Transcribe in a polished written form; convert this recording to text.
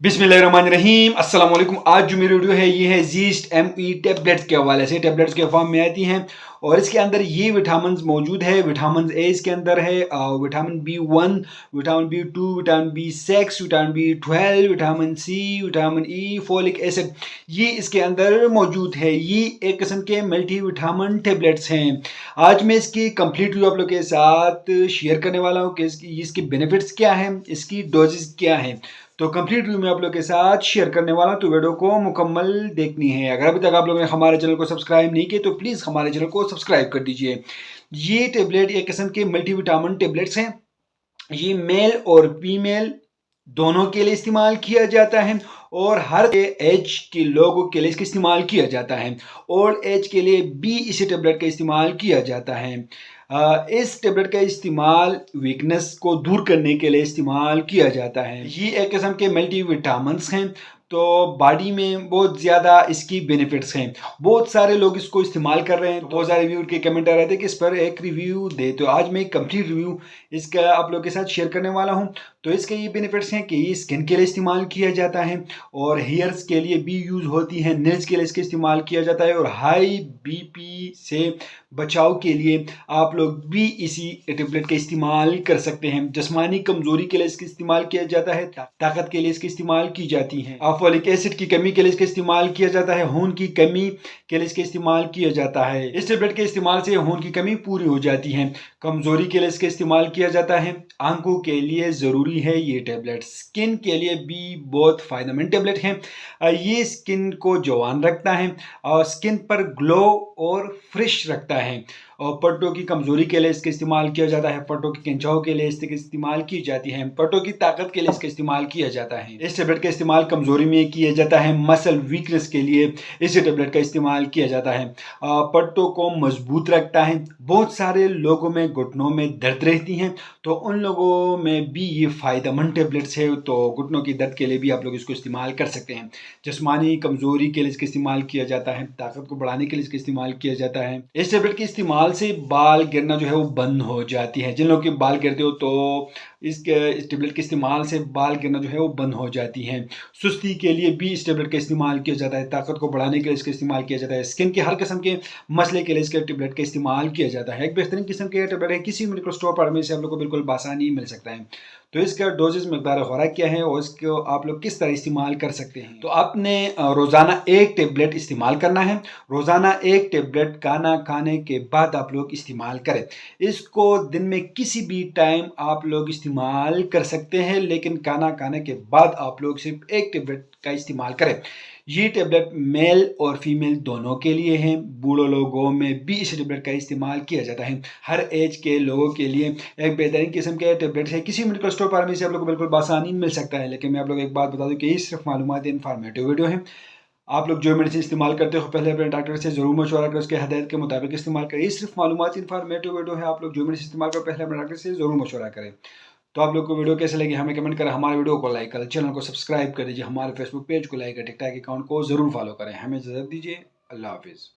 बिस्मिल्लाहिर्रहमानिर्रहीम अस्सलाम वालेकुम। आज जो मेरी वीडियो है ये है जीस्ट एमई टेबलेट्स के हवाले से। टेबलेट्स के फॉर्म में आती हैं और इसके अंदर ये विटामिन मौजूद है। विटामिन ए इसके अंदर है, vitamin B1, vitamin B2, vitamin B6, vitamin B12, vitamin C, vitamin E, folic acid, ये इसके अंदर मौजूद है। ये एक किस्म के मल्टी विटामिन टेबलेट्स हैं। आज मैं इसकी कंप्लीट व्यू आप लोग के साथ शेयर करने वाला हूँ कि इसकी बेनिफिट्स क्या हैं, इसकी डोजेस क्या हैं। तो कंप्लीट व्यू में आप लोग के साथ शेयर करने वाला हूं, तो वीडियो को मुकम्मल देखनी है। अगर अभी तक आप लोगों ने हमारे चैनल को सब्सक्राइब नहीं किया तो प्लीज़ हमारे चैनल को सब्सक्राइब कर दीजिए। ये टेबलेट एक किस्म के मल्टीविटामिन टेबलेट्स हैं। ये मेल और फीमेल दोनों के लिए इस्तेमाल किया जाता है और हर एज के लोगों के लिए इसका इस्तेमाल किया जाता है। ओल्ड एज के लिए भी इसी टेबलेट का इस्तेमाल किया जाता है। इस टेबलेट का इस्तेमाल वीकनेस को दूर करने के लिए इस्तेमाल किया जाता है। ये एक किस्म के मल्टी विटामिन्स हैं, तो बॉडी में बहुत ज़्यादा इसकी बेनिफिट्स हैं। बहुत सारे लोग इसको इस्तेमाल कर रहे हैं, बहुत सारे रिव्यू के कमेंट आ रहे थे कि इस पर एक रिव्यू दे। तो आज मैं एक कंप्लीट रिव्यू इसका आप लोग के साथ शेयर करने वाला हूं। तो इसके ये बेनिफिट्स हैं कि ये स्किन के लिए इस्तेमाल किया जाता है और हेयर्स के लिए भी यूज़ होती है, नेल्स के लिए इसका इस्तेमाल किया जाता है और हाई बीपी से बचाव के लिए आप लोग भी इसी टेबलेट का इस्तेमाल कर सकते हैं। जिस्मानी कमजोरी के लिए इसका इस्तेमाल किया जाता है, ताकत के लिए इसकी इस्तेमाल की जाती है, फोलिक एसिड की कमी के लिए इसका इस्तेमाल किया जाता है, खून की कमी के लिए इसका इस्तेमाल किया जाता है। इस टेबलेट के इस्तेमाल से खून की कमी पूरी हो जाती है। कमजोरी के लिए इसका इस्तेमाल किया जाता है। आंखों के लिए ज़रूरी है ये टेबलेट। स्किन के लिए भी बहुत फ़ायदेमंद टेबलेट है। ये स्किन को जवान रखता है और स्किन पर ग्लो और फ्रेश रखता है। और पट्टों की कमजोरी के लिए इसका इस्तेमाल किया जाता है, पट्टों की खिंचाव के लिए इसका इस्तेमाल की जाती है, पट्टों की ताकत के लिए इसका इस्तेमाल किया जाता है। इस टेबलेट का इस्तेमाल कमजोरी में किया जाता है। मसल वीकनेस के लिए इस टेबलेट का इस्तेमाल किया जाता है। पट्टों को मजबूत रखता है। बहुत सारे लोगों में घुटनों में दर्द रहती हैं, तो उन लोगों में भी ये फ़ायदेमंद टेबलेट्स है। तो घुटनों की दर्द के लिए भी आप लोग इसको इस्तेमाल कर सकते हैं। जिस्मानी कमजोरी के लिए इसका इस्तेमाल किया जाता है, ताकत को बढ़ाने के लिए इसका इस्तेमाल किया जाता है। इस टेबलेट के इस्तेमाल से बाल गिरना जो है वो बंद हो जाती है। जिन लोगों के बाल गिरते हो तो इस टेबलेट के इस्तेमाल से बाल गिरना जो है वो बंद हो जाती है। सुस्ती के लिए भी इस टेबलेट का इस्तेमाल किया जाता है, ताकत को बढ़ाने के लिए इसका इस्तेमाल किया जाता है। स्किन के हर किस्म के मसले के लिए इसके टेबलेट का इस्तेमाल किया जाता है। एक बेहतरीन किस्म के टेबलेट है, किसी मेडिकल स्टोर पर में से आप लोग को बिल्कुल आसानी मिल सकता है। तो इसका डोजेज मकदार खुराक क्या है और इसको आप लोग किस तरह इस्तेमाल कर सकते हैं। तो आपने रोज़ाना एक टेबलेट इस्तेमाल करना है। रोज़ाना एक टेबलेट खाना खाने के बाद आप लोग इस्तेमाल करें। इसको दिन में किसी भी टाइम आप लोग इस्तेमाल कर सकते हैं, लेकिन खाना खाने के बाद आप लोग सिर्फ एक टेबलेट का इस्तेमाल करें। ये टेबलेट मेल और फीमेल दोनों के लिए हैं। बूढ़े लोगों में भी इस टेबलेट का इस्तेमाल किया जाता है। हर एज के लोगों के लिए एक बेहतरीन किस्म के टेबलेट है। किसी मेडिकल स्टोर पर में से आप लोग को बिल्कुल आसानी मिल सकता है। लेकिन मैं आप लोग एक बात बता दूं कि ये सिर्फ मालूमाती इन्फॉर्मेटिव वीडियो है। आप लोग जो मेडिसिन इस्तेमाल करते हो पहले अपने डॉक्टर से ज़रूर मशवरा करें, उसके हदायत के मुताबिक इस्तेमाल करें। ये सिर्फ मालूमाती इन्फॉर्मेटिव वीडियो है। आप लोग जो मेडिसिन इस्तेमाल करें पहले अपने डॉक्टर से ज़रूर मशवरा करें। तो आप लोग को वीडियो कैसे लगी हमें कमेंट करें। हमारे वीडियो को लाइक करें, चैनल को सब्सक्राइब कर दीजिए, हमारे फेसबुक पेज को लाइक करें, टिकटॉक अकाउंट को ज़रूर फॉलो करें। हमें इजाज़त दीजिए। अल्लाह हाफिज़।